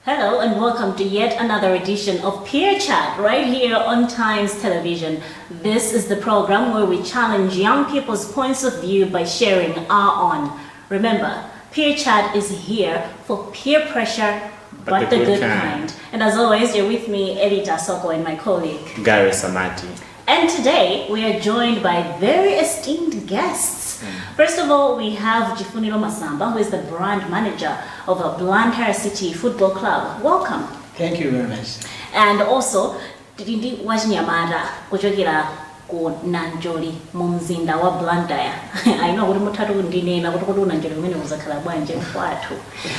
Hello and welcome to yet another edition of Peer Chat right here on Times Television. This is the program where we challenge young people's points of view by sharing our own. Remember, Peer Chat is here for peer pressure, but the good kind. And as always, you're with me, Edita Soko, and my colleague, Gary Samati. And today, we are joined by very esteemed guests. First of all, we have Jifuniro Masamba, who is the brand manager of a Blantyre City Football Club. Welcome. Thank you very much. And also, Tindi Wajinyamara, kuchokera ku Nanjoli, mumzinda wa Blantyre. I know kuti mutatu ndinena kuti kuti unanjoli kumene kuzakhala bwanje kwathu.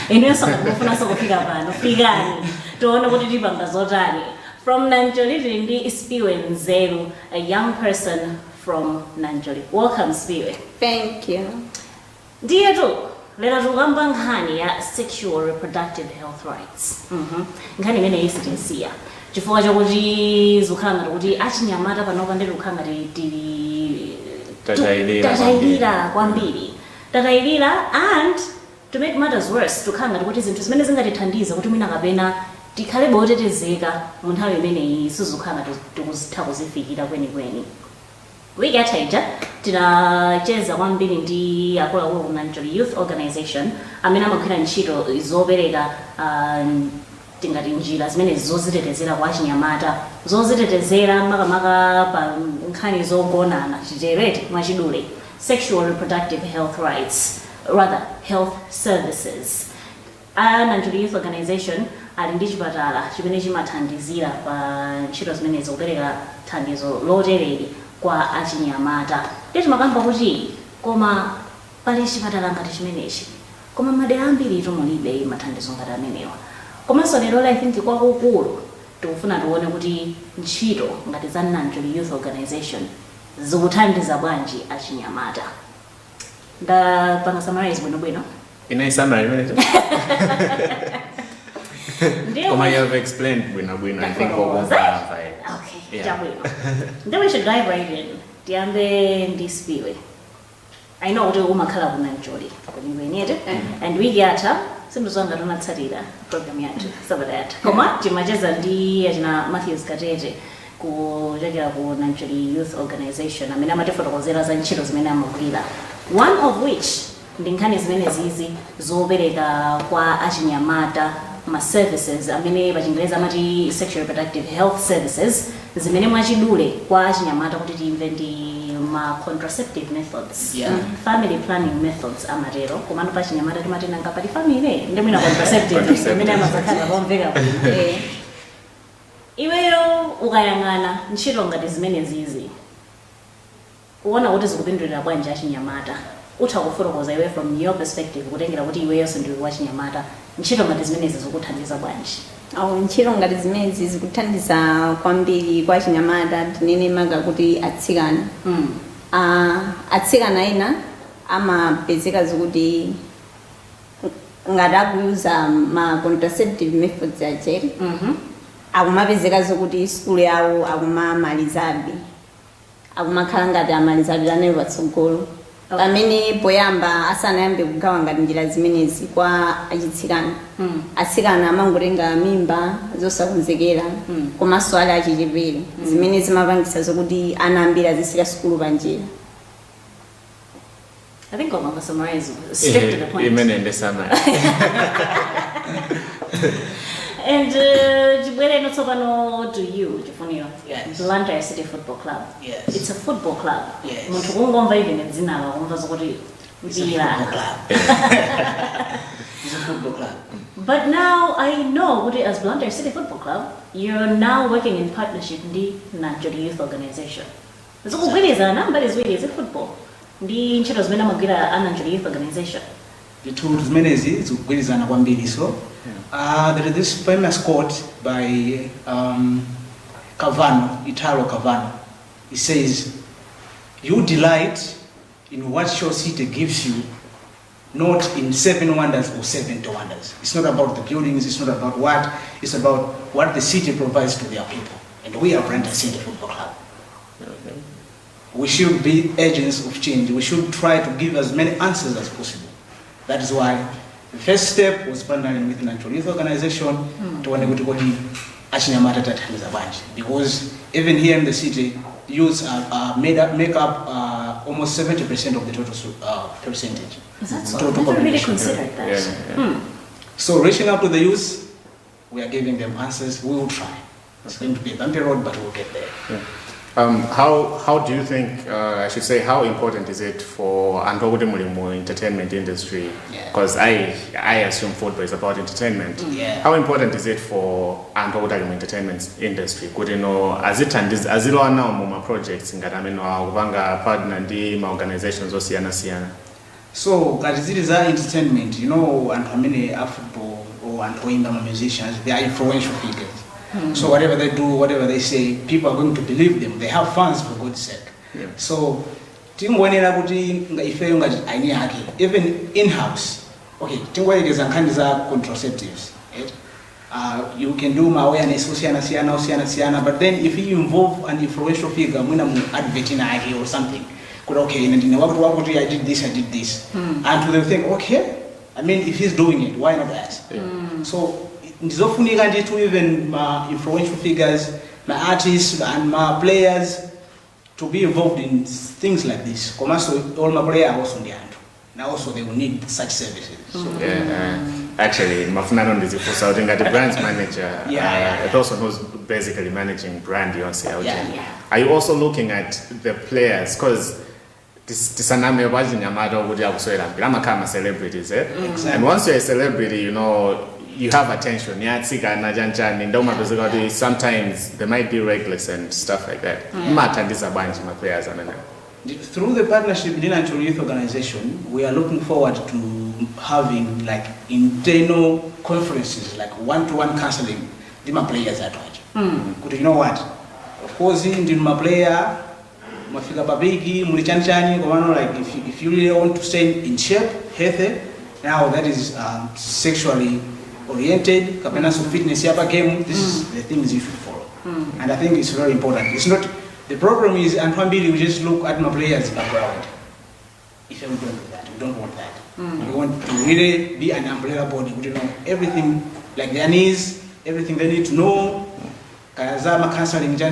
Inu soka kufuna sokufika pano. Fikani. Tuone kuti tipanga zotani. From Nanjoli, Tindi Ispiwe Nzeru, a young person from Nanjoli. Welcome, Spiwe. Thank you. Dear lero tukamba nkhani ya sexual reproductive health rights. Nkhani imene isitinsiya. Chifukwa chakuti zikhala ngati kuti achinyamata panopa ndi lukhala ngati tili tatayilira kwambiri. Tatayilira, and to make matters worse, tukhala ngati kuti zinthu zimene zingatithandiza kuti mwina kapena tikhale botetezeka mu nthawi imeneyi sizikhala ngati tikuzitha kuzifikira kwenikweni. Wigathaija tinacheza kwambiri ndi akuluakulu ku Nanjoli Youth Organization amene amagwira ntchito zopereka tingati njira zimene zozitetezera kwa achinyamata, zozitetezera makamaka pa nkhani zogonana chichereti mwachidule, sexual reproductive health rights, rather health services. Nanjoli Youth Organization ali ndi chipatala chimene chimathandizira pa ntchito zimene zopereka thandizo lotereri kwa achinyamata. Ndeti makamba kuti koma pali chipatala ngati chimenechi, koma madera ambiri mulibe mathandizo ngati amenewa. Komanso lero I think kwakukulu tikufuna tione kuti ntchito ngati za Nanjoli Youth Organization zikuthandiza bwanji achinyamata. Ndapanga summarize bwinobwino. Ina summary imeneyo. Koma you have explained bwinobwino, I think okay. Yeah. Then we should dive right in. Tiambe ndispiwe. I know kuti umakhala ku Nanjoli kuniwenete and we gata simuzanga tunatsatira program yathu sabatata. Koma timacheza ndi achina Matthews Katete kuchokera ku Nanjoli Youth Organization amene amatifotokozera za ntchito zimene amagwira. One of which ndi nkhani zimene zizi zopereka kwa achinyamata ma services amene pachingereza amati sexual reproductive health services zimene mwachidule kwa achinyamata kuti timve ndi ma contraceptive methods, family planning methods amatero komano pa achinyamata timatenanga pali family ndi mwina contraceptive amene amazakhala pomveka iweyo ukayang'ana ntchito ngati zimene zizi kuona kuti zikupindulira bwanji achinyamata utha kufotokoza iwe from your perspective kutengera kuti iweyo ndiwe wachinyamata ntchito ngati zimene zikuthandiza bwanji? Ntchito ngati zimene zikuthandiza kwambiri kwa achinyamata tinene maga kuti atsikana. Atsikana ena amapezeka zikuti ngati akuyuza ma contraceptive methods acheri akumapezeka zikuti skulu yawo akumamalizabe akumakhala ngati amalizabe anayo patsogolo. Amene poyamba asanayambe kugawa ngati njira zimenezi kwa achitsikana. Atsikana amangotenga mimba zosakonzekera komanso ali achichepere zimene zimapangisa zokuti ana ambiri azisiya skulu panjira. I think I'm going to summarize straight to the point. Imene summary. And Jibwele Notsopano to you, Jifuniro. Yes. Blantyre City Football Club. Yes. It's a football club. Yes. It's a football club. It's a football club. But now I know what as Blantyre City Football Club, you're now working in partnership with the Nanjoli Youth Organization. So what is it football? The Nchiros Mena Magira Nanjoli Youth Organization. The two Menezi, Zugwizana Wambiri. So there is this famous quote by Cavano, Italo Cavano. He says, "You delight in what your city gives you, not in 7 wonders or 70 wonders." It's not about the buildings, it's not about what, it's about what the city provides to their people. And we are Blantyre City Football Club. We should be agents of change. We should try to give as many answers as possible. That is why The first step was partnering with Natural Youth Organization to want to go to Achinyamata tathandiza bwanji, because even here in the city, youths make up almost 70% of the total percentage. That's so. Total I never really population. considered that. Yeah. So reaching out to the youth, we are giving them answers. We will try. It's going to be a bumpy road, but we'll get there. Yeah. How do you think, I should say, how important is it for Antogudimulimu entertainment industry? Yeah. Because I assume football is about entertainment. Yeah. How important is it for Antogudimulimu entertainment industry? Could you know, as it now more projects in Gatamino, Ubanga partner ndi ma organizations or Siana? So, Gaziziriza entertainment, you know, and how many football or and musicians, they are influential figures. So whatever they do, whatever they say, people are going to believe them. They have fans, for God's sake. Yeah. So, even in-house, okay, contraceptives. Right? You can do my awareness, but then if you involve an influential figure, advertising or something, okay, I did this. And they think, okay, I mean, if he's doing it, why not us? Yeah. So, to even my influential figures, my artists and my players to be involved in things like this. All my players are also in the hand. Now also they will need such services. So, actually, Mafunano is the brand manager, Yeah. a person who's basically managing brand, Yeah. Are you also looking at the players? Because this I'm celebrities, eh? Exactly. And once you're a celebrity, you know, you have attention. Sometimes they might be reckless and stuff like that. My players, through the partnership with Natural Youth Organization, we are looking forward to having like internal conferences, like one-to-one counseling with my players at But you know what? Of course, in my player, like if you really want to stay in shape, healthy, now that is sexually oriented, fitness game, this is the things you should follow. And I think it's very important. It's not, the problem is, and we just look at my players' background. If we don't do that, we don't want that. We want to really be an umbrella body, we know everything, like their needs, everything they need to know. Kayazama counseling, they are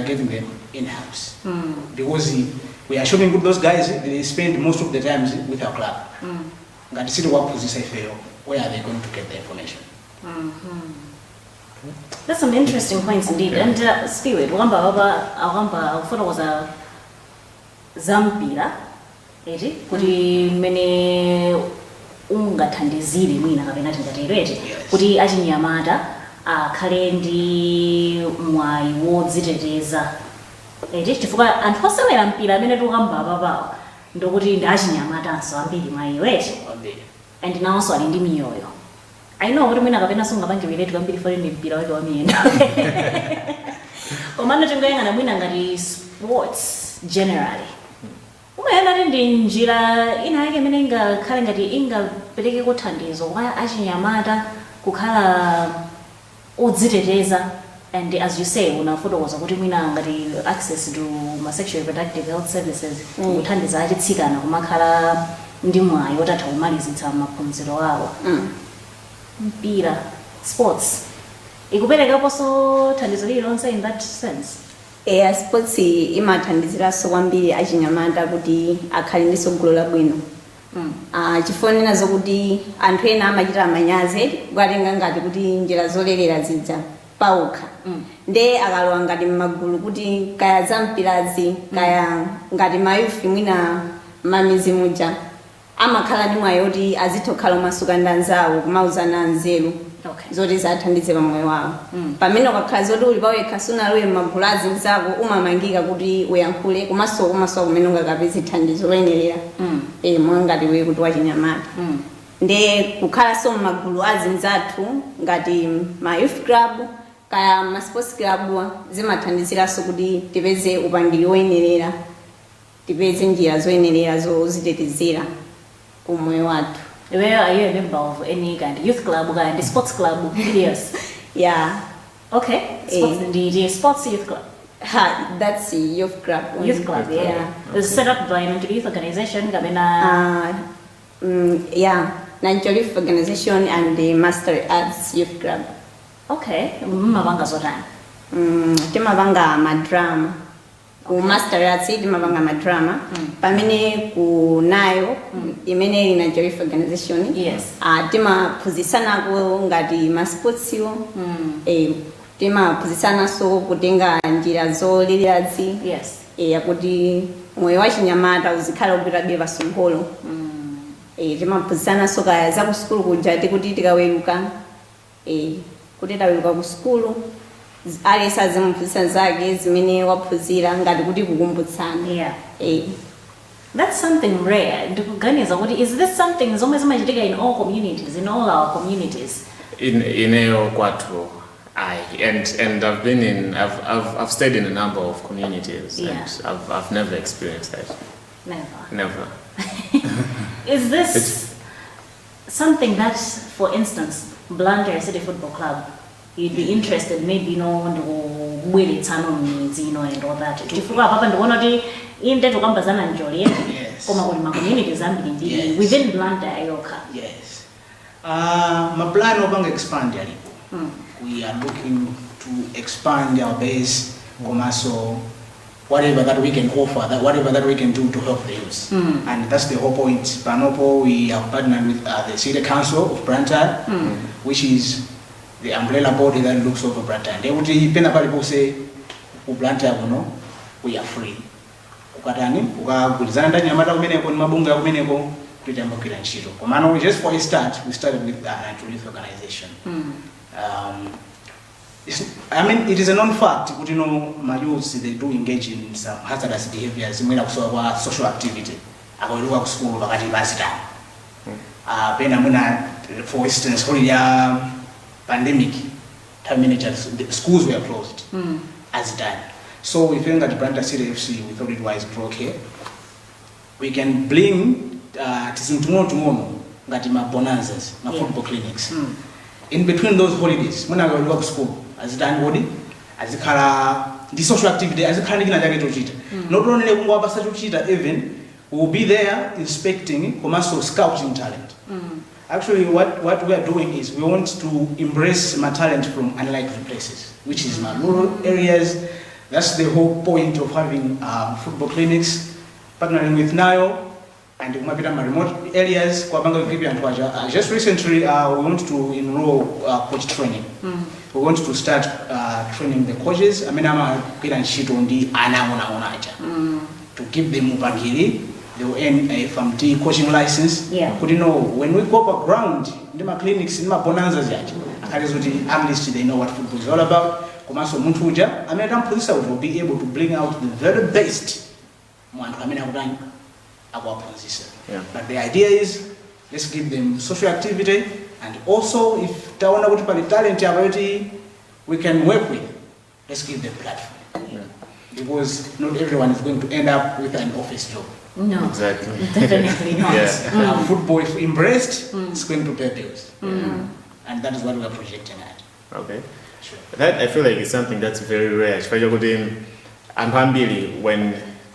getting them in-house. Because we are showing those guys, they spend most of the time with our club. Where are they going to get the information? That's some interesting points indeed. Yeah. And Spirit, Wamba photo was a Zampira, kuti mene ungathandizire mwina kapena tingaterete kuti achinyamata akhale ndi mwayi wodziteteza chifukwa anthu osewera mpira amene tikukamba apapawa ndokuti ndi achinyamatanso ambiri mwayiwete and nawonso ali ndi miyoyo. I know kuti mwina kapena sungapangiwiretu kwambiri fori ndi mpira wake wa miyendo komano tingoyang'ana mwina ngati sports generally umayenda ndi njira ina yake imene ingakhale ngati ingapereke kuthandizo kwa achinyamata kukhala odziteteza. And as you say, unafotokoza kuti mwina ngati access to ma sexual reproductive health services kuthandiza achitsikana kumakhala ndi mwayi wotatha kumalizitsa maphunziro awo. Mpira, sports, ikuperekaponso thandizo lililonse in that sense? Sports imathandiziraso kwambiri achinyamata kuti akhale ndi tsogolo labwino. Chifonena zokuti anthu ena amachita manyazi kukatenga ngati kuti njira zolerera zidza pauka. Nde akalowa ngati m'magulu kuti kaya zampirazi kaya ngati mayufi mwina mamizi muja amakhala ndi mwayi kuti azithokhala masuka ndi anzawo kumauzana nzeru zoti zathandize pamoyo wawo. Pamene ukakhala zoti uli pawekha sunalowe m'magulu azinzako umamangika kuti uyankhule komanso kumene ungakapeze thandizo loyenerera moyo ngati we kuti wachinyamata. Nde kukhalanso m'magulu azinzathu ngati ma youth club kaya ma sports club zimathandiziraso kuti tipeze upangiri woyenerera, tipeze njira zoyenerera zozitetezera kumoyo wathu. Where are you a member of any kind of youth club or sports club? Yes. Yeah. Okay. Sports, the sports youth club. That's a youth club. Youth club, yeah. It's set up by a mental youth organization. Yeah. Nigeria Youth Organization and the Master Arts Youth Club. Okay, mabanga zotani. Timabanga madrama. Ku Master Arts timabanga madrama. Pamene ku nayo imene Nigeria Youth Organization. Yes. Timapuzisana ku ngati ma sports yo. Timapuzisana so kutenga njira zoliliazi. Yes. Yakuti moyo wa chinyamata uzikhala kupita beva songolo. Timapuzisana so kaya za ku school kuja kuti tikaweruka. Kuti taweruka ku school alesa zimupuzisa zake zimene waphunzira ngati kuti kukumbutsana. Yeah. That's something rare. Ndikuganiza kuti is this something zomwe zimachitika in all communities, in all our communities? In Eo Kwatu, and I've been in, I've stayed in a number of communities, Yeah. and I've never experienced that. Never. Is this something that, for instance, Blantyre City Football Club, you'd be interested, maybe, and all that. Chifukwa papa ndikuona kuti inde tukambazana njoli koma kuli ma communities ambiri within Blantyre yoka. Yes. My plan opanga expand yalipo. We are looking to expand our base, commercial, whatever that we can offer, whatever that we can do to help the youth. And that's the whole point. Panopo, we have partnered with the City Council of Blantyre, which is the umbrella body that looks over Blantyre. They would say, Blantyre, we are free. Just for a start, we started with the Nigeria Youth Organization. It is a known fact, my youths, they do engage in some hazardous behaviors, social activity. I go to school, for instance, for the pandemic, the schools were closed as done. So we feel that Blantyre City FC, we thought it was okay. We can bring tomorrow, bonanzas, football clinics. In between those holidays, when I go to school, as done body, as the social activity, as a kind of not only even we will be there inspecting commercial scouting talent. Actually, what we are doing is we want to embrace my talent from unlikely places, which is my rural areas. That's the whole point of having football clinics, partnering with NIO, and my remote areas. Just recently, we want to enroll coach training. We want to start training the coaches. I'm going to give them upangiri. They will earn a FMT coaching license. Yeah. When we go up ground, in my clinics, in my bonanzas, at least they know what football is all about. Commercial Muntuja, American police will be able to bring out the very best. Yeah. But the idea is, let's give them social activity, and also if they want to put talent we can work with, let's give them platform. Yeah. Because not everyone is going to end up with an office job. No, Exactly. definitely not. Yeah. Football, if embraced, it's going to pay bills. And that is what we are projecting at. Okay. Sure. That I feel like it's something that's very rare. When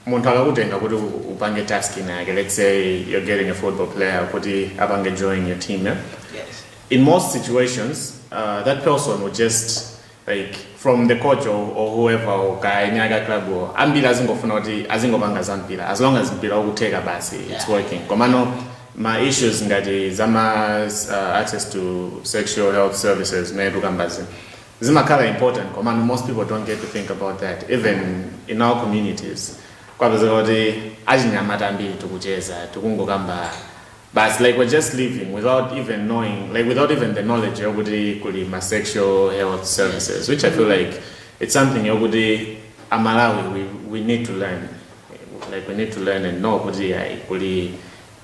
upange task let's say you're getting a football player, abange join your team. Yeah? Yes. In most situations, that person would just like from the coach or whoever or guy nyaga club or ambila azingobanga zampila as long as mpila ukuteka basi it's working. Komano my issues ngati zama access to sexual health services nedukambazi zimakhala important. Komano most people don't get to think about that even in our communities. Kwabaza kuti ajinyamata ambili tukucheza tukungokamba. But like we're just living without even knowing, like without even the knowledge of my sexual health services, which I feel like it's something Malawi we need to learn. Like we need to learn and know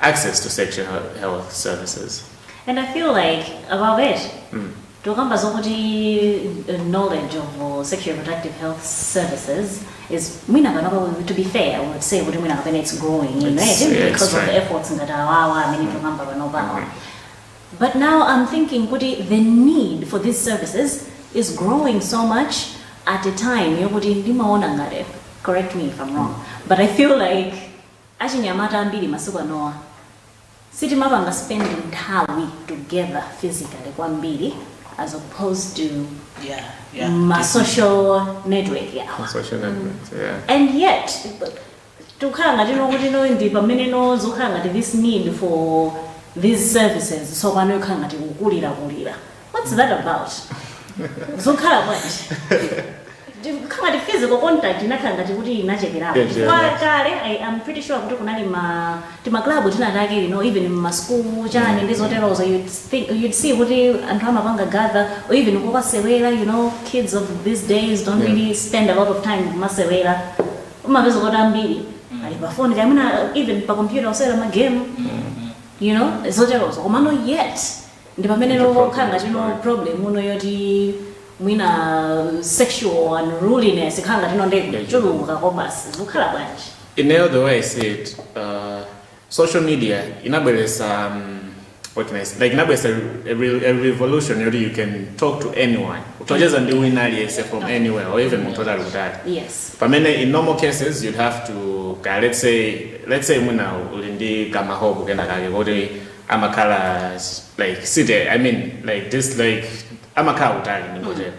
access to sexual health services. And I feel like about it, knowledge of sexual reproductive health services is to be fair, I would say it's growing, because of the efforts that are But now I'm thinking the need for these services is growing so much at a time. Correct me if I'm wrong. But I feel like City mapanga spending time together physically kwambiri as opposed to my social network social networks, and yet tukhala ngati nokuti ndi pamene zokhala ngati this need for these services so pano ikhala ngati kukulira. What's that about? Zokhala bwanji khala ngati physical contact inakhala ngati kuti inachekerapo kale I'm pretty sure kuti kunali ma club tinatake even in my school chani ndi zoterozo you'd see kuti anthu amapanga gather or even kukasewera kids of these days don't really spend a lot of time kumasewera umapeza kuti ambiri ali pa phone kamuna even pa computer osewera ma game zoterozo komano yet ndi pamene khala ngati problem uno yoti mwina sexual unruliness ikhala ngati ndekuchuluka kobasi zikhala bwanji. In the way I see it, social media inabeleza what can I say? Like inabeleza a revolution where you can talk to anyone. Utojeza ndi winali from anywhere or even mtoda lutali. Yes. Pamene in normal cases you'd have to let's say mwina ulindi kama hobu kenda kage kodi amakala like city like this like amakala utali ngoje.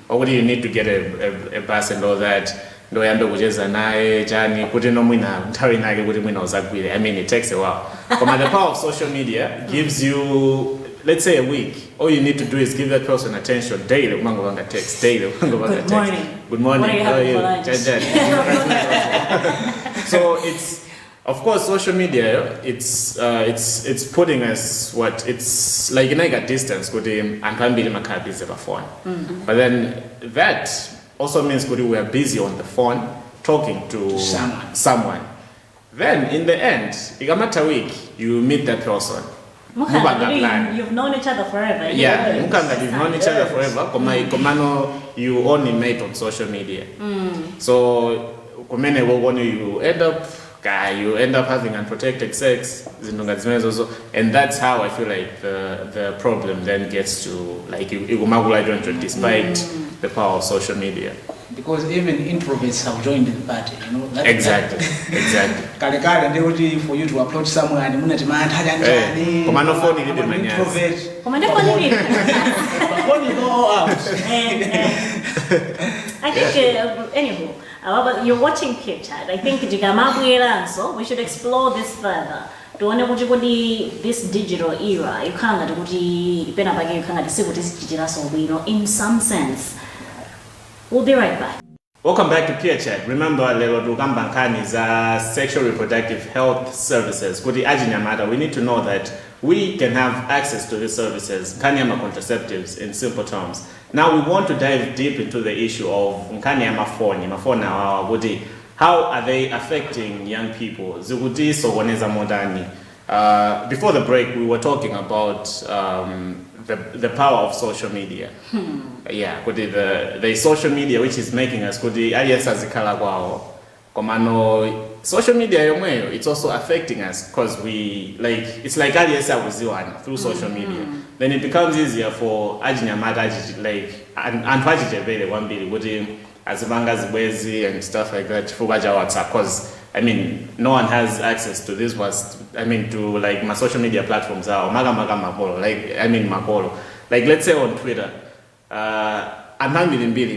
Or what do you need to get a bus and all that? Ndo yambe kucheza naye chani kuti no mwina nthawi nake kuti mwina uzagwire. It takes a while. But the power of social media gives you, let's say, a week. All you need to do is give that person attention daily. Umangobanga text daily. Good morning. Good morning. What are you having for lunch? So it's, of course, social media. It's putting us it's like a distance. Kuti antambili makabize pa phone. But then that also means kuti we are busy on the phone talking to someone. Then in the end, ikamata week you meet that person. You've known each other forever. Yeah, you've known each other forever. Komano you only met on social media. So komene you end up having unprotected sex, and that's how I feel like the problem then gets to like despite the power of social media. Because even introverts have joined the party, Exactly. Kale ndio for you to approach someone and muna demand hajanjani. Komano phone ni demanya. Komano phone ni. Phone go out. I think anyhow, you're watching Peer Chat. I think so we should explore this further. Tuone kuti this digital era ikanga kuti pena pake ikanga digital so in some sense. We'll be right back. Welcome back to Peer Chat. Remember, lelo tukamba Nkhani za sexual reproductive health services. Kuti ajinyamata, we need to know that we can have access to these services, Nkhani contraceptives in simple terms. Now we want to dive deep into the issue of Nkhani mafoni, how are they affecting young people? Zikuti so waneza modani. Before the break, we were talking about the power of social media. Yeah, the social media which is making us social media it's also affecting us because it's like through social media. Then it becomes easier for and stuff like that because no one has access to this to my social media platforms like let's say on Twitter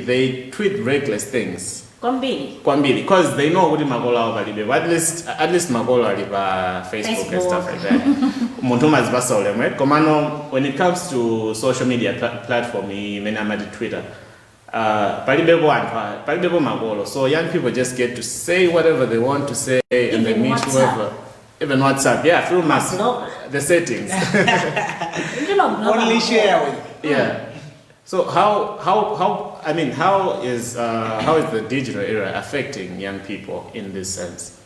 they tweet reckless things Kwambili because they know what makolo at least makolo alipa Facebook and stuff like that. When it comes to social media platform Twitter so young people just get to say whatever they want to say and they meet whoever. Even WhatsApp, through the settings. Only share with. Yeah. So how is the digital era affecting young people in this sense?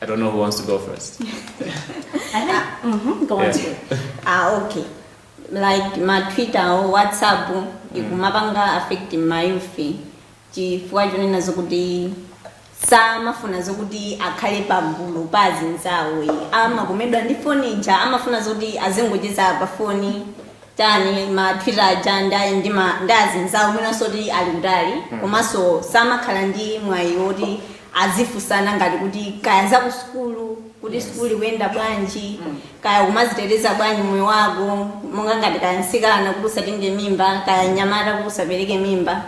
I don't know who wants to go first. Go on. Okay. Like my Twitter or WhatsApp, ikumabanga affecting my youth. Chifukwa chonena zokuti samafuna zokuti akhale pambulo pazinzawe amakomedwa ndi foni ija amafuna zokuti azingocheza pa foni tani ma Twitter ajanda ndazinzawe mwina soti ali kutali komanso samakhala ndi mwayi woti azifusana ngati kuti kaya za ku skulu kuti skulu kuyenda bwanji kaya umaziteteza bwanji moyo wako monga ngati kaya nsikana kuti usatenge mimba kaya nyamata kuti usapereke mimba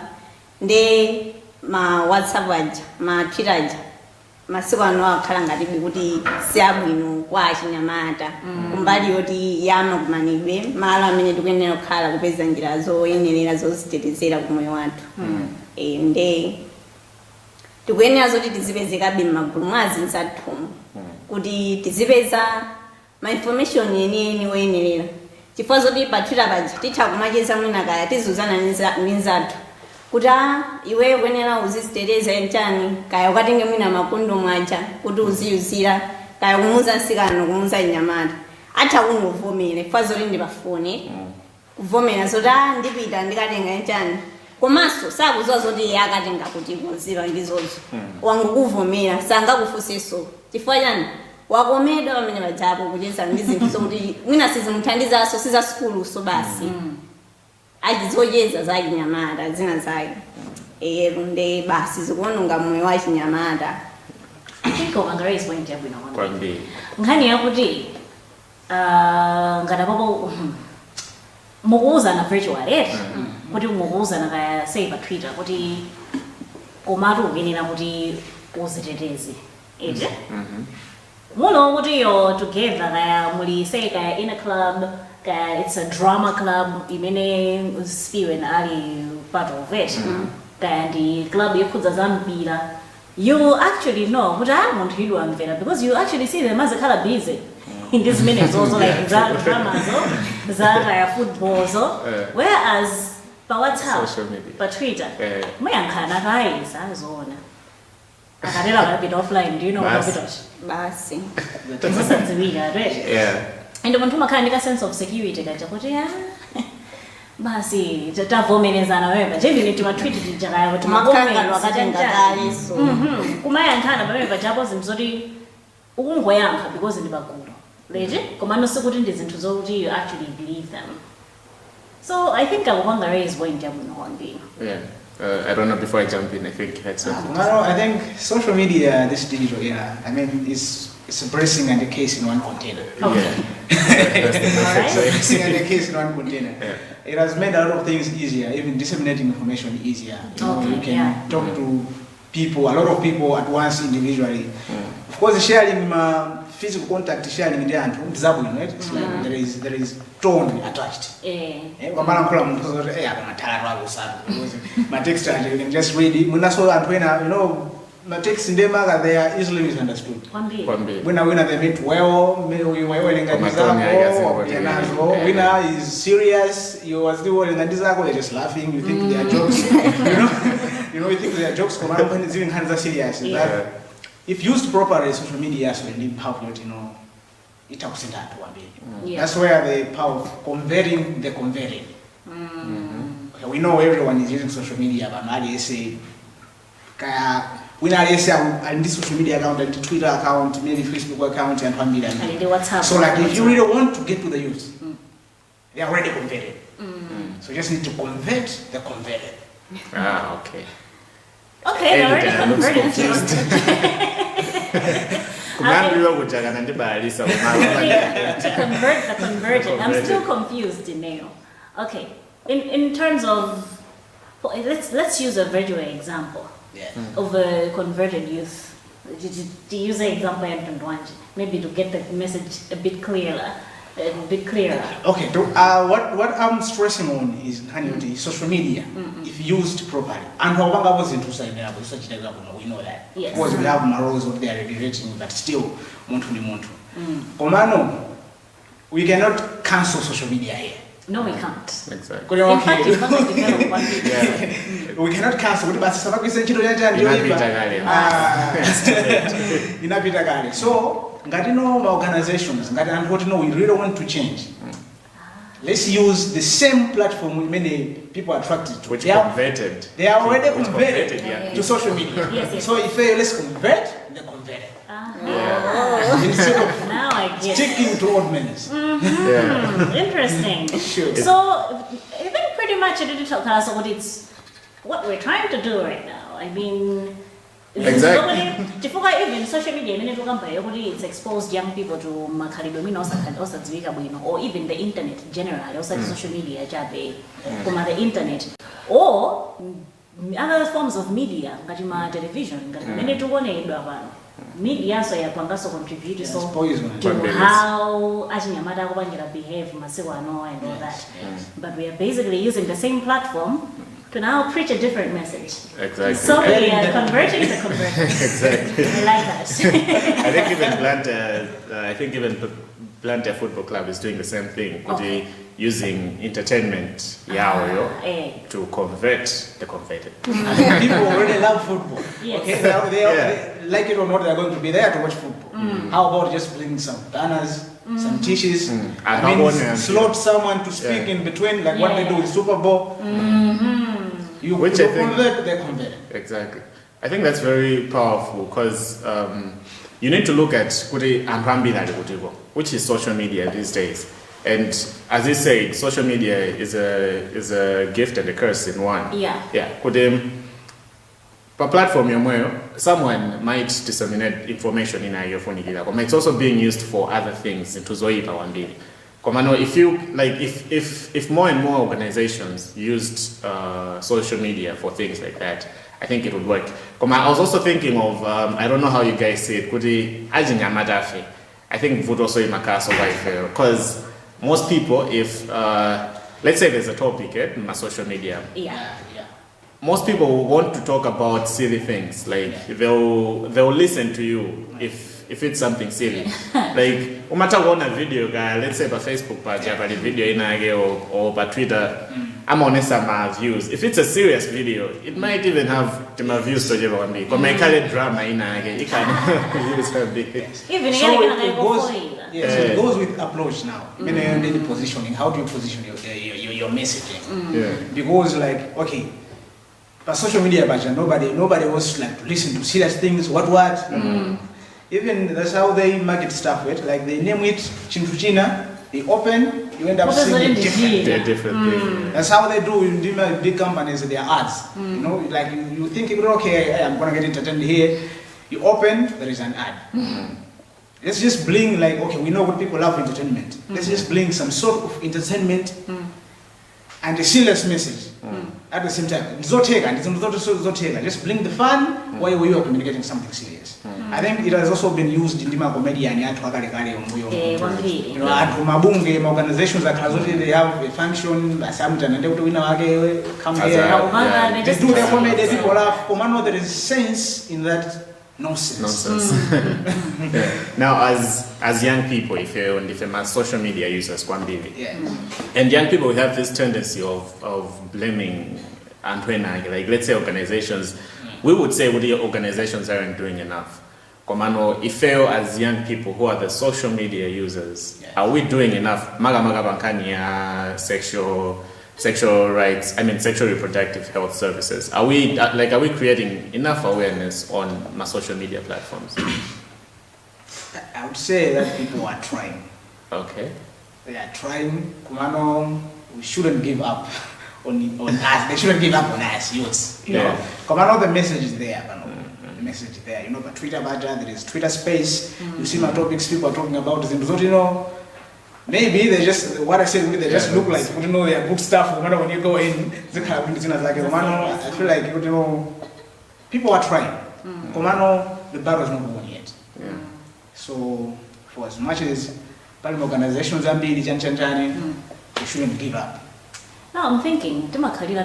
nde ma WhatsApp aja ma Twitter aja masiku ano akhala ngati kuti siabwino kwa achinyamata kumbali yoti yama kumanidwe malo amene tikuyenera kukhala kupeza njira zoyenerera zozitetezera ku moyo wathu nde tikuyenera zoti tizipezekabe m'magulu mwa azinza athu kuti tizipeza ma information yeniyeni oyenerera chifukwa zoti pa Twitter paja titha kumacheza mwina kaya tizuzana ndi nzathu kuti iwe kuyenera uziziteteza nchani kaya ukatenge mwina makondomu aja kuti uziyuzira kaya kumuza nsikano kumuza nyamata atha kungovomera chifukwa zoti ndi pafoni kuvomera zoti ndipita ndikatenga nchani komanso sakuziwa zoti iye akatenga kuti kuziva ndizozo wangokuvomera sangakufunsenso chifukwa chani wakomedwa pamene pajapo kucheza ndi zinthu zokuti mwina sizimuthandizaso siza skuluso basi achizocheza za chinyamata zina zake nde basi zikuononga moyo wa chinyamata Kwagwanji point yabwino kwambiri nkhani yakuti ngatapapo mukuuzana virtual kuti mukuuzana kaya say pa Twitter kuti komatu uyenera kuti uziteteze ete mulo kuti you're together kaya muli say kaya in a club kaya it's a drama club imene Spiwen ali part of it kaya ndi club yokhudza za mpira you actually know kuti munthu idu amvera because you actually see them as a color busy in these minutes also like drama za kaya football whereas pa WhatsApp pa Twitter muyankhana kaya sazoona akadela kapita offline do you know what kapita basi zisadziwika right yeah and munthu makhala ndi ka sense of security kacha kuti basi tavomerezana wewe definitely ma tweet tijakaya kuti makangalo akatenga kaleso kumayankhana pamene pajapo zinthu zoti ukungoyankha because ndi pagulu leti komano sikuti ndi zinthu zokuti you actually believe them so I think akupanga raise point yabwino kwambiri yeah I don't know, before I jump in, I think that's something. I think social media, this digital era, I mean, it's a blessing and a case in one container. Okay. That's the perfect way. Blessing and a case in one container. Yeah. It has made a lot of things easier, even disseminating information easier. You know, you can talk to people, a lot of people at once individually. Of course, sharing physical contact, sharing in the hand, right? It's like there is tone attached. My text, you can just read it. You know, my text in Demaga, they are easily misunderstood. When they meet well, winner is serious, you are still wearing a disaster, they're just laughing, you think they are jokes. You think they are jokes, when it's even hands are serious. If used properly, social media is really powerful, you know, it helps in that one. That's where the power of converting the converting. We know everyone is using social media, but I say, when I say I'm this social media account, and Twitter account, maybe Facebook account, and family. So, like, if you really want to get to the youth, they are already converted. So, you just need to convert the converted. Okay. Okay, they're already converted. To convert the converted. I'm still confused, Neo. Okay. In terms of, let's use a virtual example of a converted youth. To use an example in Kwagwanji, maybe to get the message a bit clearer. Okay, what I'm stressing on is social media, if used properly. And how was into we know that. Yes. Of course, we have morals of their regulating, but still, muntu. Komano, we cannot cancel social media here. No, we can't. Exactly. In fact, you can't develop one thing. We cannot cancel it, but so, my organizations, we really want to change. Let's use the same platform many people are attracted to. Which converted. They are already converted to social media. Yes. So if let's convert, they're converted. Instead of now I get sticking to old men. Interesting. Sure. So I think pretty much it did tell us what we're trying to do right now. I mean, Exactly. Even social media, it's exposed young people to makhalidwe osadziwika bwino, or even the internet generally, also social media chabe, the internet, or other forms of media, ngati ma television, ngati tuone media so yakwangaso contribute so to how achinyamata akupangira behave masiku ano and all that. But we are basically using the same platform to now preach a different message. Exactly. So we are converting the converters. Exactly. I like that. I think even Blantyre Football Club is doing the same thing. Okay. Using entertainment to convert the converted. People already love football. Yes. Okay, they like it or not, they are going to be there to watch football. How about just bring some banners, some tissues, slot someone to speak in between, like what they do with Super Bowl. You convert, they convert. Exactly. I think that's very powerful because you need to look at which is social media these days. And as you said, social media is a gift and a curse in one. Yeah. Per platform, someone might disseminate information in your phone, but it's also being used for other things. If you if more and more organizations used social media for things like that, I think it would work. I was also thinking of I don't know how you guys say it. I think it would also be because most people, if let's say there's a topic in my social media, most people will want to talk about silly things. Like they'll listen to you if it's something silly. Like on a video guy, let's say by Facebook page, by the video or by Twitter, I'm on some views. If it's a serious video, it might even have my views to give on me. But my kind of drama it can use her big. Even it goes with approach now. Even positioning. How do you position your messaging? Because okay, but social media, nobody wants to listen to serious things. What? Even that's how they market stuff with. Like they name it Chintuchina. They open, you end up seeing it different. That's how they do in big companies, their ads. You know, like you think, okay, I'm gonna get entertained here. You open, there is an ad. Let's just bring okay, we know what people love entertainment. Let's just bring some sort of entertainment and a serious message at the same time. Zodiak, just bring the fun while we are communicating something serious. I think it has also been used in the media and organizations like they have a function, and they come here. They do their comedy, people laugh. There is sense in that nonsense. Now, as young people, if you're social media users, and young people have this tendency of blaming like let's say organizations, we would say the organizations aren't doing enough. If you as young people who are the social media users, are we doing enough? Sexual rights, sexual reproductive health services. Are we creating enough awareness on my social media platforms? I would say that people are trying. Okay. They are trying. We shouldn't give up on us. They shouldn't give up on us, youths. You know, the message is there. The message is there. But Twitter badger, there is Twitter space. You see my topics people are talking about. Maybe they just, what I said, they just look like, they are good stuff. When you go in, I feel like, people are trying. The battle is not won yet. So, for as much as organizations are being they shouldn't give up. Now I'm thinking, social media,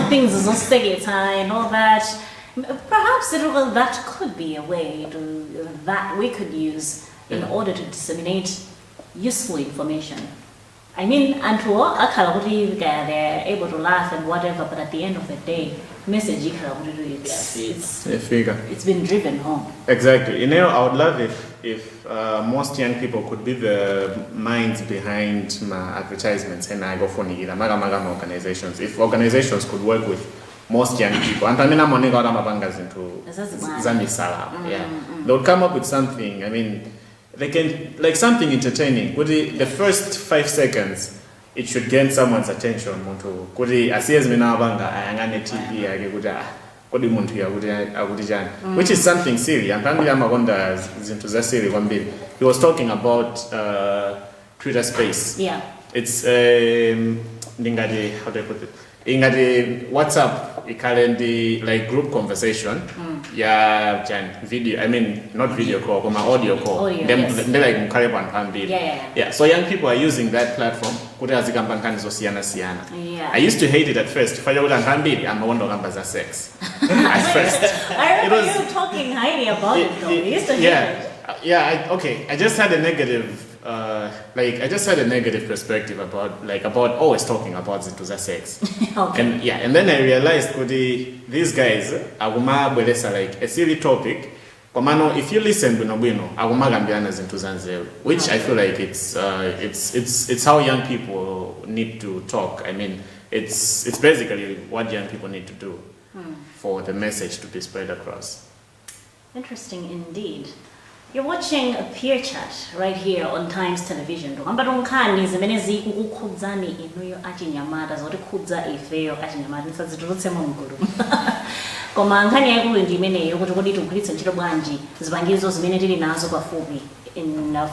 things is not steady and all that. Perhaps that could be a way that we could use in order to disseminate useful information. They're able to laugh and whatever, but at the end of the day, message it's been driven home. Exactly. I would love if most young people could be the minds behind my advertisements and I go for organizations. If organizations could work with most young people, and I'm only got into Zamisala. They would come up with something. They can something entertaining. With the first 5 seconds, it should gain someone's attention muntu kuti asiye zimene abanga ayangane TV yake kuti kodi muntu akuti chani, which is something silly. And family amakonda zinthu za silly kwambiri. He was talking about Twitter space. Yeah. It's ndingati, how do I put it? Ingati WhatsApp ikalendi like group conversation. Yeah, video. I mean, not video call, but my audio call. They like mukale panpambili. Yeah. So young people are using that platform. Kuti azikamba nkhani zosiyana siyana. Yeah. I used to hate it at first. Fanya kuti nkhambili amakonda kamba za sex. At first. I remember you talking highly about it though. You used to hate it. Okay. I just had a negative. I just had a negative perspective about always talking about zintuza sex. Okay. And then I realized these guys agumabwelesa like a silly topic. Komano, if you listen bwino agumagambiana zintuza nzeru, which I feel like it's how young people need to talk. I mean, it's basically what young people need to do for the message to be spread across. Interesting indeed. You're watching a peer chat right here on Times Television. Ambaro Nkhani zimene zikukhudzani inuyo achinyamata zoti khudza ifeyo achinyamata nsazitulutse mu mgulu. Koma nkhani yakulu ndi imeneyo kuti kodi tigwiritse ntchito bwanji zipangizo zimene tili nazo pafupi.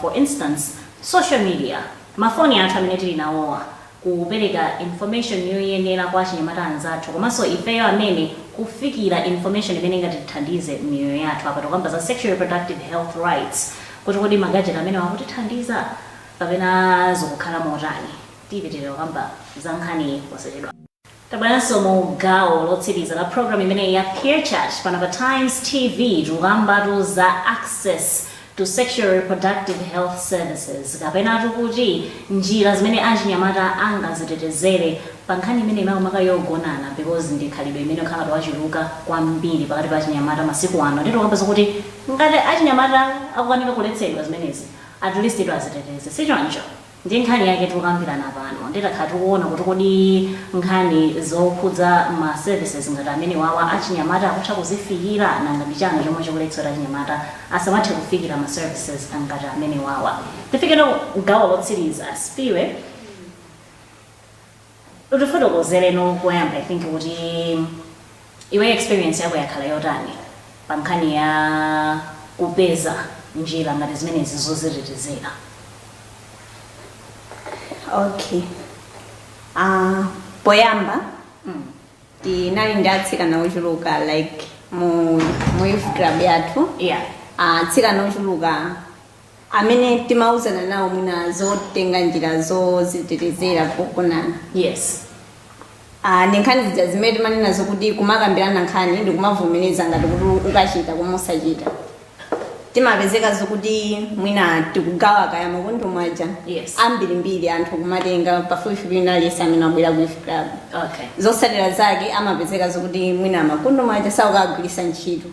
For instance, social media, mafoni athu amene tili nawowa kupereka information yoyenera kwa achinyamata anzathu komanso ifeyo amene kufikira information imene ingatithandize miyoyo yathu apa tikamba za sexual reproductive health rights kuti kodi magajeti amene wakutithandiza kapena zikukhala motani tipitiriza kamba za nkhani posachedwa. Tabweranso mu gawo lotsiriza la program imene ya peer chat pano pa Times TV tikukambatu za access to sexual reproductive health services kapena kuti njira zimene achinyamata angazitetezere pa nkhani imene imakomaka yogonana because ndi khalidwe imene khala twachiluka kwambiri pakati pa achinyamata masiku ano nditokambasa kuti ngati achinyamata akukanika kuletsedwa zimenezi at least ito aziteteze sichoncho ndi nkhani yake tikukambirana pano nditakhala tikuona kuti kodi nkhani zokhudza ma services ngati amene wawa achinyamata akutha kuzifikira nanga ndi chani chomwe chikuletsera achinyamata asamathe kufikira ma services ngati amene wawa. Tifikire gawo lotsiriza spiwe utifotokozere nokoyamba. I think kuti iwe experience yako yakhala yotani pa nkhani ya kupeza njira ngati zimenezi zozitetezera. Okay. Poyamba tinali ndatsikana ochuluka like mu youth club yathu. Yeah. Atsikana ochuluka amene timauzana nawo mwina zotenga njira zozitetezera pogonana. Yes. Ndi nkhani zija zimene timanena kuti kumakambirana nkhani ndi kumavumeleza ngati kuti ukachita koma usachita. Timapezeka zokuti mwina tikugawa kaya makondo mwaja. Yes. Ambirimbiri anthu kumatenga pafupifupi naliyesa amene abwera ku youth club. Okay. Zosalira zake amapezeka zokuti mwina makondo mwaja sakugwiritsa ntchito.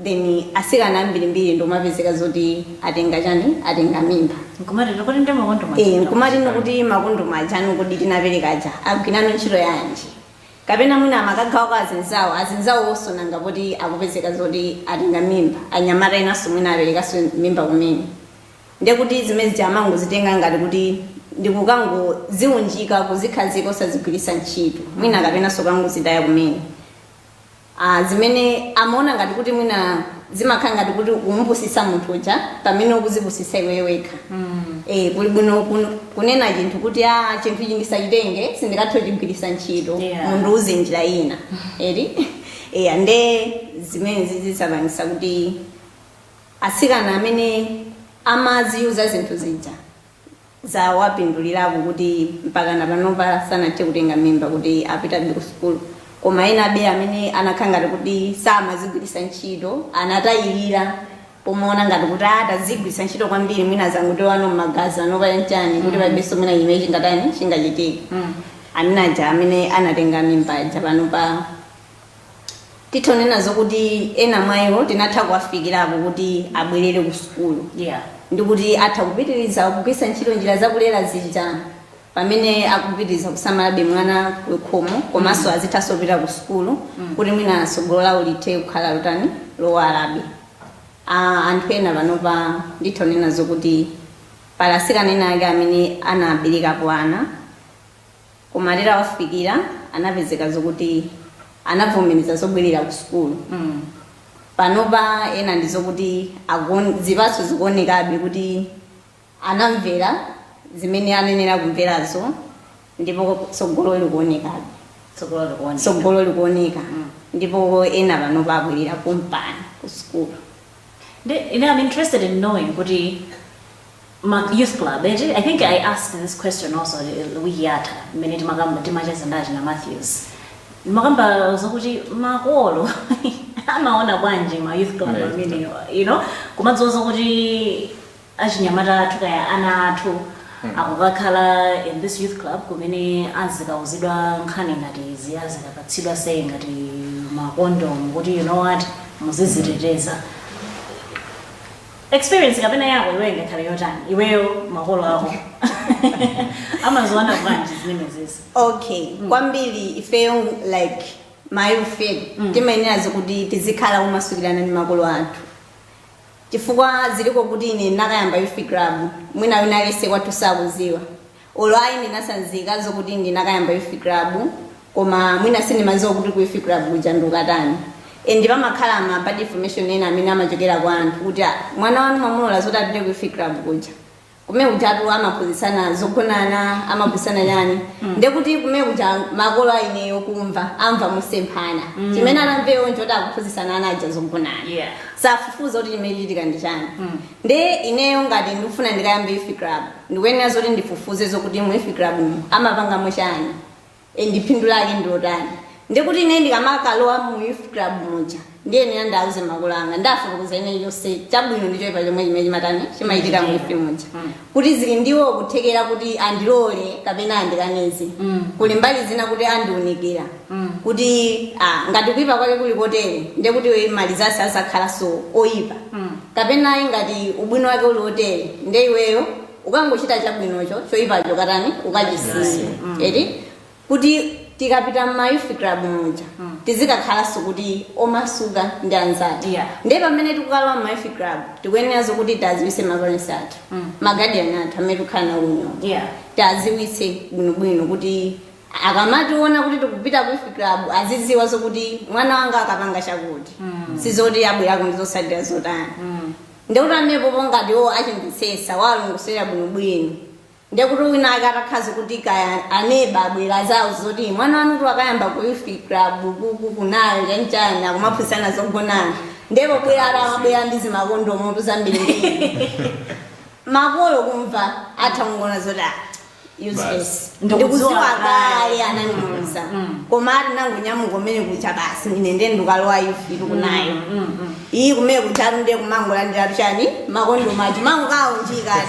Then asikana ambirimbiri ndo mapezeka zoti atenga mimba. Nkumati kuti ndi makondo mwaja. Nkumati kuti makondo mwaja nkuti tinaperekaja agwirano ntchito yanji. Kapena mwina amakagawa kwa azinzawo osona ngapoti akupezeka zoti atenga mimba anyamata inaso mwina aperekaso mimba kumene ndekuti zimene jamango zitenga ngati kuti ndikukango ziunjika kuzikhazika osazigwiritsa ntchito mwina kapenanso kango zidaya kumene zimene amaona ngati kuti mwina zimakhala ngati kuti kumpusisa munthu uja pamene ukuzipusisa iwe wekha. Kuli bwino kunena chinthu kuti chinthu ichi ndisachitenge sindikatha kuchigwiritsa ntchito munthu uze njira ina. Nde zimene zizapangisa kuti asikana amene amaziyuza zinthu zija zawapindulirapo kuti mpaka napanopa sanathe kutenga mimba kuti apitabe ku sukulu. Koma ena abe amene anakhala ngati kuti samazigwiritsa ntchito anatayirira pomaona ngati kuti atazigwiritsa ntchito kwambiri mwina zanguti wano mmagazi anopa nchani kuti pabeso mwina imene chingatani chingachitike. Amene aja amene anatenga mimba aja panopa titonena zokuti ena mwayiwo tinatha kuwafikirapo kuti abwerere ku sukulu. Ndikuti atha kupitiriza kugwiritsa ntchito njira zakulera zija pamene akupitiriza kusamalabe mwana kwekhomo komanso azithaso kupita ku sukulu kuti mwina tsogolo lawo lithe kukhala lotani lowalabe. Anthu ena panopa nditonena zokuti pala asikana ena ake amene anaberekapo ana kumalera wafikira anapezeka zokuti anavomereza zobwerera ku school panopa ena ndizokuti zipatso zikuonekabe kuti anamvera zimene anenera kumverazo ndipo tsogolo likuonekabe tsogolo likuoneka ndipo ena panopa abwerera pompano ku school. I'm interested in knowing kuti my youth club. I think I asked this question also wiki yatha mmene timacheza ndachi na Matthews. Makamba zokuti makolo amaona bwanji ma youth club amene kumadzoza kuti achinyamata athu kaya ana athu akukakhala in this youth club kumene azikauzidwa nkhani ngati zikapatsidwa sei ngati makondom kuti muziziteteza. Experience kapena yako iwe ngakhale yotani iweyo makolo ako amaziona bwanji zimene zizi. Okay, kwambiri ifeyo like mayufe timayenera kuti tizikhala umasukirana ndi makolo athu chifukwa ziliko kuti ine nakayamba youth club mwina wina alese kwathu sakuziwa olwayi ndinasanzika zokuti ndinakayamba youth club koma mwina sindimaziwa kuti ku youth club kujanduka tani and pamakhala ma bad information ena amene amachokera kwa anthu kuti mwana wanu mamulola zoti apite ku youth club kuja kume utatu amaphunzitsana zogonana amaphunzitsana yani ndekuti kume kuja makolo aine okumva amva musemphana chimene anamveyo njoti akuphunzitsana anaja zogonana safufuza kuti chimechitika ndi chani nde ineyo ngati ndikufuna ndikayambe youth club ndikuyenera zoti ndifufuze zokuti mu youth club amapangamo chani ndiphindu lake ndilotani ndekuti ine ndikamakalowa mu youth club muja ndiye nina ndauze makolo anga ndafufuza ine yonse chabwino ndichoipa chomwe chimene chimatani chimayitika mu youth muja kuti zili ndiwo kuthekera kuti andilole kapena andikaneze kuli mbali zina kuti andiunikira kuti ngati kuipa kwake kuli kotere ndekuti mali zase azakhala so oyipa kapena ngati ubwino wake uli otere nde iweyo ukangochita chabwinocho choyipacho katani ukachisiye eti kuti tikapita ma youth club muja tizikakhala sokuti omasuka ndi anzati nde pamene tikukalowa ma youth club tikuyenera zokuti taziwise maparents athu maguardian athu amene tikukhala nawo unyonga taziwise bwinobwino kuti akamationa kuti tikupita ku youth club aziziwa zokuti mwana wanga akapanga chakuti sizoti abwerako ndizosatira zotani ndekuti amepopo ngatiwo achimvetsesa walongosera bwinobwino ndekuti wina akatakhazi kuti kaya aneba abwera zawo zoti mwana wanu kuti akayamba ku youth club kunayo chanchani akumaphunzitsana zogonana ndipo bwera amabwera ndi zimakondomo tuzambirimbiri makolo kumva athangona zoti useless ndikuziwa kale ananimuza koma ati nangonyamuka umene kucha basi ine ndiye ndikalowa youth kunayo iyi kumene kuchatu ndiye kumangolandiratu chani makondomo acho mangokaonjikati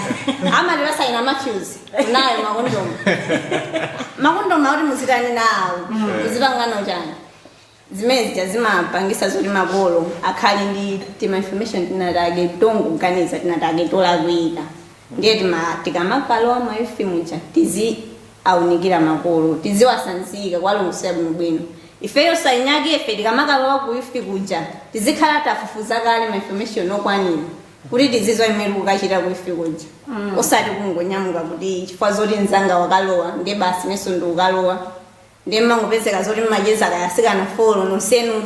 amati pasayina Matthews kunayo makondomo akuti muzitani nawo muzipangano chani zimene zimapangisa zoti makolo akhali ndi tima information tinatake tongoganiza tinatake tolakwika ndiye tikamakalowa ma youth muja tizi aunikira makolo tiziwasanzika kwalongosera bwinobwino ifeyo sainyake ife tikamakalowa ku youth kuja tizikhala tafufuza kale ma information okwanira kuti tizizwa imene kukachita ku youth kuja osati kungonyamuka kuti chifukwa zoti nzanga wakalowa ndiye basi neso ndikukalowa ndiye mmangopezeka zoti mmacheza kayasikana folo nosenu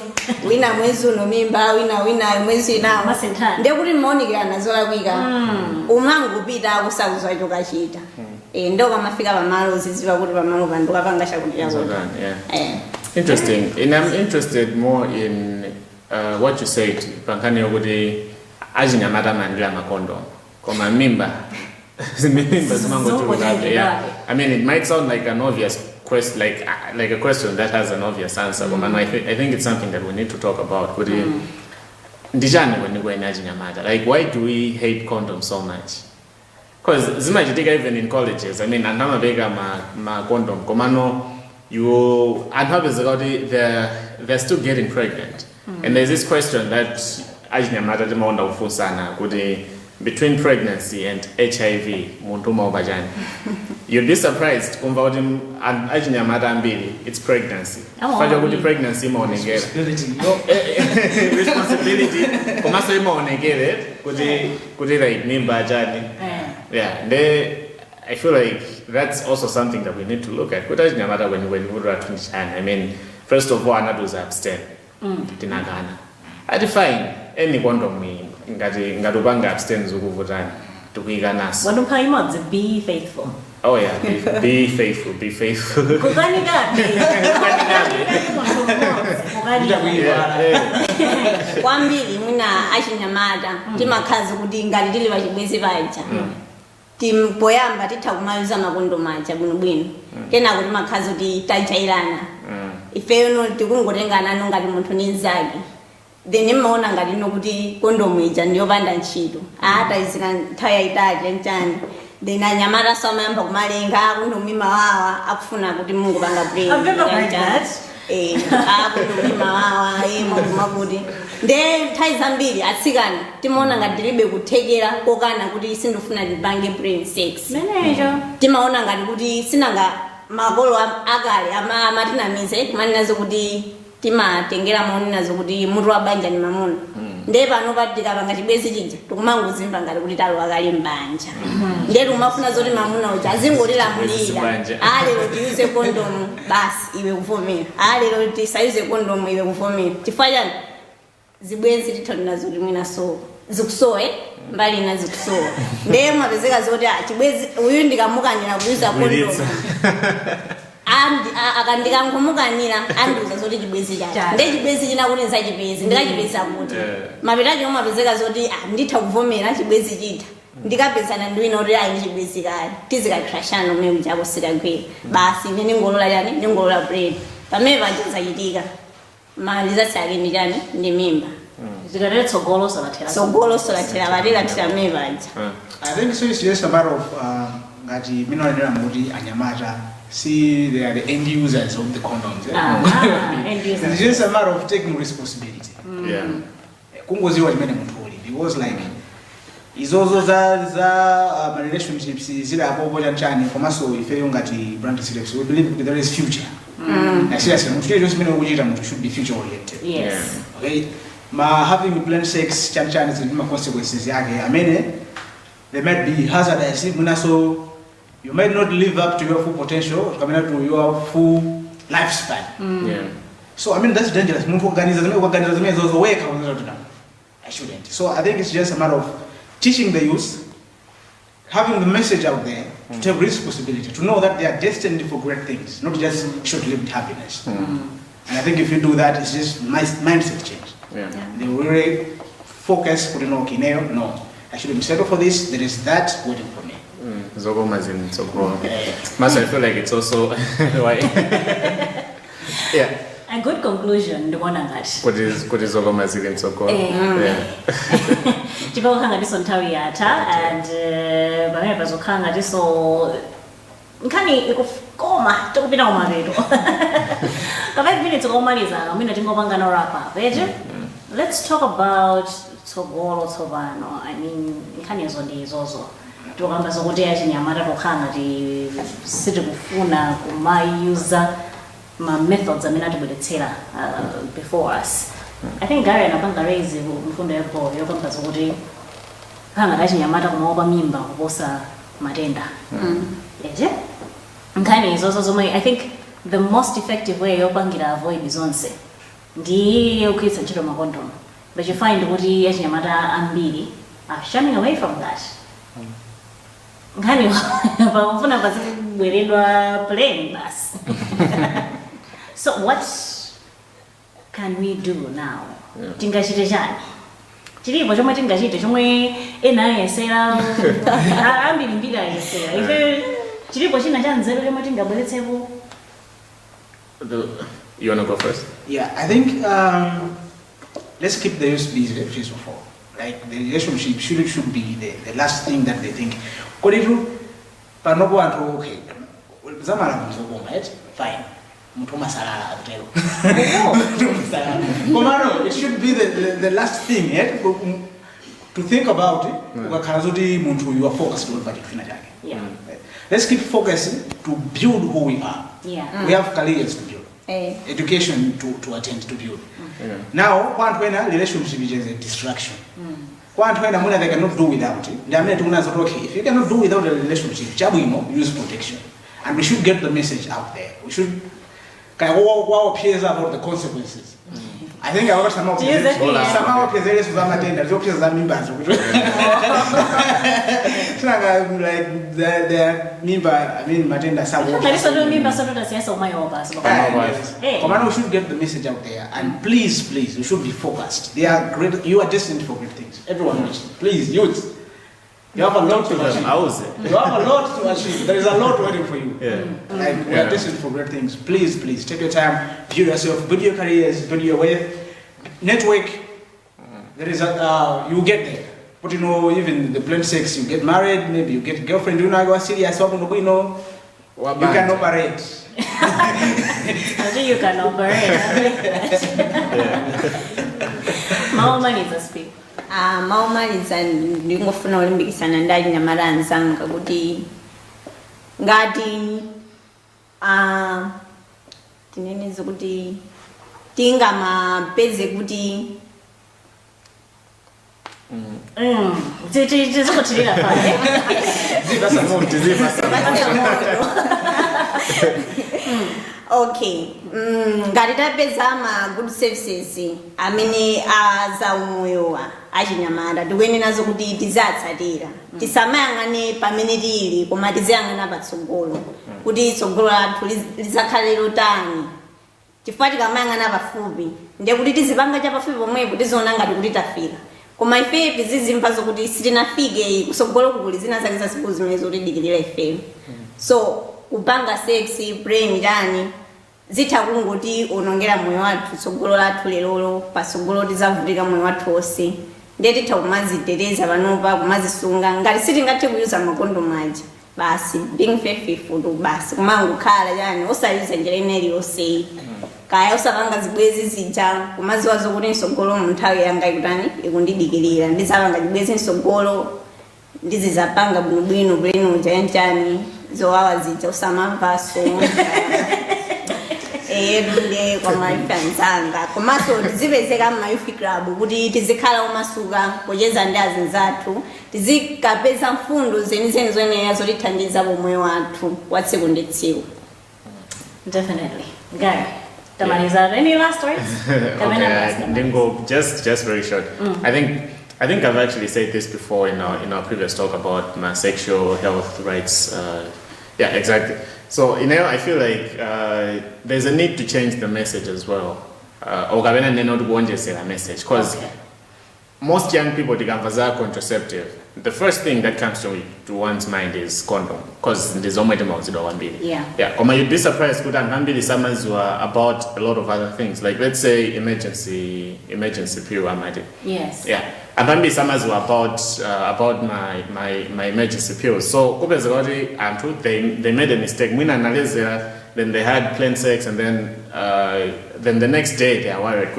wina mwezi uno mimba wina mwezi inawo ndiye kuti mmaonikirana zolakwika umangopita akusakuzwa chokachita ndo kamafika pamalo uziziwa kuti pamalo pandukapanga chakuti chakuti. Interesting. And I'm interested more in what you said pankani yokuti achinyamata mandila makondo koma mimba I mean, it might sound like an obvious question, like a question that has an obvious answer, but I think it's something that we need to talk about. Ndijani when you go in achinyamata, like why do we hate condoms so much? Because zimajitika even in colleges. I mean, andama bega ma condom komano you they're still getting pregnant. And there's this question that achinyamata timaonda kufusana kuti between pregnancy and HIV muntu maubajani. You'd be surprised kumva kuti achinyamata ambiri it's pregnancy. Faja kuti pregnancy maonengera. Responsibility kumaso imaonengere kuti like mimba ajani. Yeah, I feel like that's also something that we need to look at. When we are 20, I mean, first of all, another was abstain. Tinagana. I define any condom me. Ngadubanga abstain zukuvutani. Tukuiga naso. Be faithful. Oh yeah, be faithful, be faithful. Kugani gapi? Kwambiri mwina achinyamata timakhazi kuti ngati tili pachibwezi paja timpoyamba titha kumayuza makondo maja bwinobwino kenako timakhazi kuti tajairana ifeyo tikungotengana ano ngati munthu ni nzake then imaona ngati ino kuti kondomu ija ndiyopanda ntchito atayizika nthawi yayitali nchani then anyamata samayamba kumalenga akundo Mibawa akufuna kuti Mungu panga brain I've never heard that. akundo Mibawa makuti nde nthawi zambiri atsikana timaona ngati tilibe kuthekera kokana kuti sindifuna tipange brain sex Menejo. timaona ngati kuti sinanga makolo akale amatinamize kumaninazo kuti timatengera maoninazo kuti mutu wa banja ni mamuna nde pano tikapanga chibwezi chija tikumangozimba ngati kuti talo akali mbanja nde tikumafuna zoti mamuna uja azingotilamulira alero tiyuze kondomu basi iwe kuvomera alero tisayuze kondomu iwe kuvomera chifukwa chani zibwenzi tithoni nazo limwina so zikusowe mbali na zikusowa nde mwapezeka zoti chibwezi uyu ndikamukanira kuyuza kondomu akandikangumukanira andiuza zoti chibwezi chacha nde chibwezi chinakuti nzachipezi ndikachipeza kuti mapitachi omapezeka zoti nditha kuvomera chibwezi chitha ndikapezana ndiwina kuti ayi ndi chibwezi kale tizikatrashana umene chako sikagwera basi ine ndingolola chani ndingolola brain pamene paja zachitika malizasi ake ndi chani ndi mimba Zikatera tsogolo salathera. tsogolo salathera batikathira mmene paja. I think so it's just a matter of ngati minolera kuti anyamata see they are the end users of the condoms. End users. It's just a matter of taking responsibility. Yeah. Kungoziwa chimene munthu uli because like izozo za relationships zilapo chanchani komanso ifeyo ngati brand series we believe that there is future. Na seriously munthu chile chimene ukuchita munthu should be future oriented. Yes. Okay. Having plain sex chanchani zina consequences yake amene they might be hazardous so you might not live up to your full potential coming up to your full lifespan. Yeah. So I mean that's dangerous. I shouldn't. So I think it's just a matter of teaching the youth, having the message out there to take responsibility, to know that they are destined for great things, not just short-lived happiness. And I think if you do that, it's just mindset change. Yeah. They will really focus, no, I shouldn't settle for this, there is that waiting for me. Master, I feel like it's also why. Yeah. A good conclusion, the one on that. What is Zogomazil so called? Yeah. Chipokanga diso ntawi yata and bamene bazokanga diso Nkhani ikukoma tokupita kumapeto. Ka 5 minutes komaliza amene tingopanga no wrap up. Let's talk about tsogolo tsopano. I mean nkhani izo ndi izozo. Tokamba zokuti achinyamata tokhanga ti sitikufuna kumayuza ma methods amene atibweretsera before us. I think Gary anapanga raise mfundo yapo yokamba zokuti khanga achinyamata kumaopa mimba kuposa matenda. Eje? Nkhani izozo zomwe I think the most effective way yopangira avoid zonse ndi ukitsa ntchito makondom. But you find kuti achinyamata ambiri are shunning away from that. Nkhani pamufuna pazibweredwa plain bas. So what can we do now? Tingachite chani? Chilipo chomwe tingachite chomwe ena yesera ambiri mbira yesera. Ife chilipo china chanzero chomwe tingabweretsepo. You wanna go first? Yeah, I think let's keep the youth busy first of all. Like the relationship should be the last thing that they think. Kodiru panopo anthu okay. Zamala mzoboma, right? Fine. Mutuma salala abutelo. Komano, it should be the last thing, right? To think about it. Ukakharazoti muntu you are focused on particular thing. Yeah. Let's keep focusing to build who we are. Yeah. We have careers to build. Education to attend to build. Now, when a relationship is a distraction, They cannot do without it. Okay, if you cannot do without a relationship, use protection. And we should get the message out there. We should appears about the consequences. I think I watched some of the we should get the message out there, and please, we should be focused. They are great. You are destined for great things. Everyone, please, youth. You have a lot to achieve. You have a lot to achieve. There is a lot waiting for you. We are destined for great things. Please, take your time, view yourself, build your careers, build your wealth, network. There is you get there. But even the plain sex, you get married, maybe you get a girlfriend, you are serious, you can operate. You can operate. Mama needs to speak. Maumaliza ndingofuna ulimbikisana ndali na maranzanga kuti ngati tineneze kuti tingamapeze kuti tizikuthilira pale okay ngati tapeza good services amene azaumoyowa achinyamata tikuyenera nazo kuti tizatsatira tisamayang'ane pamene tili koma tiziyang'ana patsogolo kuti tsogolo lathu lizakhale lotani chifukwa tikamayang'ana pafupi ndiye kuti tizipanga chapafupi pomwepo tiziona ngati kuti tafika koma ife tizizimva zokuti sitinafike kusogolo kukuli zina zake zazikulu zimene zotidikirira ife so kupanga sex brain chani zitha kungoti onongera moyo wathu tsogolo lathu lelolo pasogolo tizavutika moyo wathu onse ndiye titha kumazitereza panopa kumazisunga ngati sitingathe kuyuza makondomu aja basi being faithful to basi kumangokhala chani osayuza njira ineyi yonse kaya usapanga zibwezi zija kumaziwa zokuti nsogolo mu nthawi yanga ikutani ikundidikirira ndizapanga zibwezi nsogolo ndizizapanga bwinobwino bwino chanchani zowawa zija usamamvaso ndiye kwa maifanzanga komanso tizipezeka m'mayufi club kuti tizikhala omasuka pocheza ndi azinzathu tizikapeza mfundo zenizeni zoyenera zotithandiza moyo wathu wa tsiku ndi tsiku. Definitely. Guy, Tamaliza, any last words? Dingo, just very short. I think I've actually said this before in our previous talk about my sexual health rights. Yeah, exactly. So I feel like there's a need to change the message as well. Message because most young people are contraceptive. The first thing that comes to one's mind is condom because there's only yeah. You'd be surprised about a lot of other things, like let's say emergency pill. Yes. Yeah. And be some about my emergency pills. So they made a mistake. Then they had plain sex, and then the next day they are worried.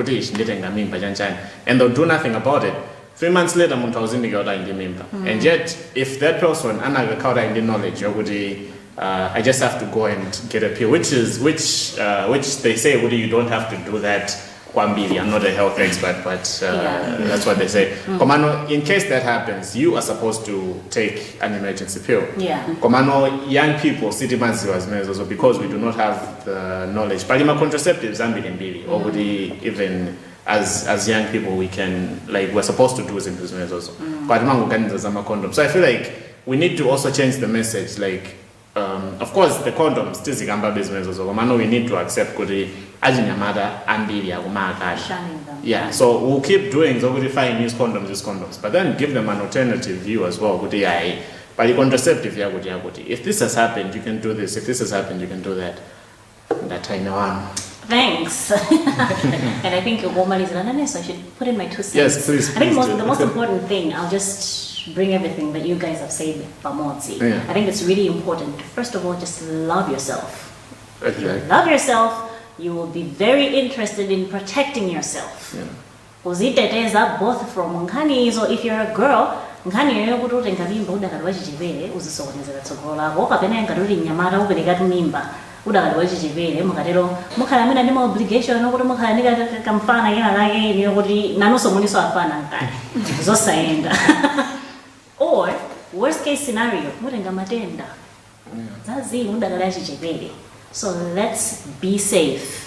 And they'll do nothing about it. 3 months later, and yet if that person in knowledge, I just have to go and get a pill, which they say you don't have to do that. I'm not a health expert, but that's what they say. Komano, in case that happens, you are supposed to take an emergency pill. Yeah. Komano, young people, because we do not have the knowledge. But contraceptives, or even as young people, we're supposed to do this also. But so I feel like we need to also change the message. Like, of course, the condoms, business also. We need to accept yeah, so we'll keep doing so we find use condoms, but then give them an alternative view as well. But the contraceptive, if this has happened, you can do this. If this has happened, you can do that. That I know. Thanks. And I think your woman is running, so I should put in my 2 cents. Yes, please. I think the most important thing, I'll just bring everything that you guys have said, Pamotsi. Yeah. I think it's really important. First of all, just love yourself. Exactly. Love yourself. You will be very interested in protecting yourself. Uziteteza both from Nkhani, so if you're a girl, Nkhani yokuti ngabimba udakaliwa chichipere uzisokonezera tsogolo lako kapena ngati nyamata upereka mimba udakali wachichepere mukatero mukhala mwina ndi ma obligation okuti mukhala ndi kamfana kena lake niyo kuti nanonso muniso afana nkale zosayenda. Or worst case scenario mutenga matenda zazi mudakali achichepere. So let's be safe.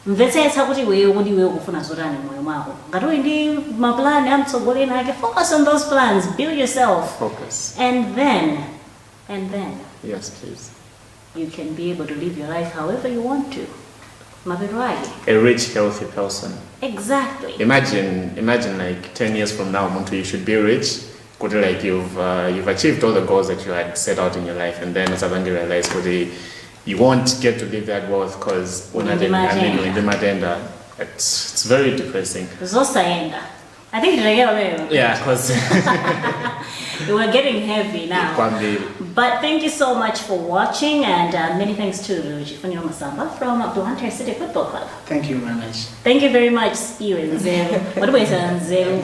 Mvetsetsa kuti wewe kufuna zotani moyo mwako. Ngati uli ndi maplani amtsogoleni ake, focus on those plans, build yourself. Focus. And then Yes, please. you can be able to live your life however you want to. Mapirwagi. A rich, healthy person. Exactly. Imagine like 10 years from now, Muntu, you should be rich. Could like you've achieved all the goals that you had set out in your life, and then as I realize you won't get to live that wealth because it's very depressing. Zosayenda. I think Yeah, because we're getting heavy now. But thank you so much for watching, and many thanks to Jifunyo Masamba from Blantyre City Football Club. Thank you very much. Thank you very much, you and Zero. What do I say, Zero?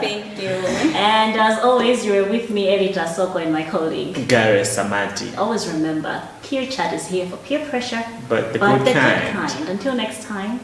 Thank you. And as always, you are with me, Erita Soko, and my colleague, Gary Samati. Always remember, peer chat is here for peer pressure, But the good kind. Until next time.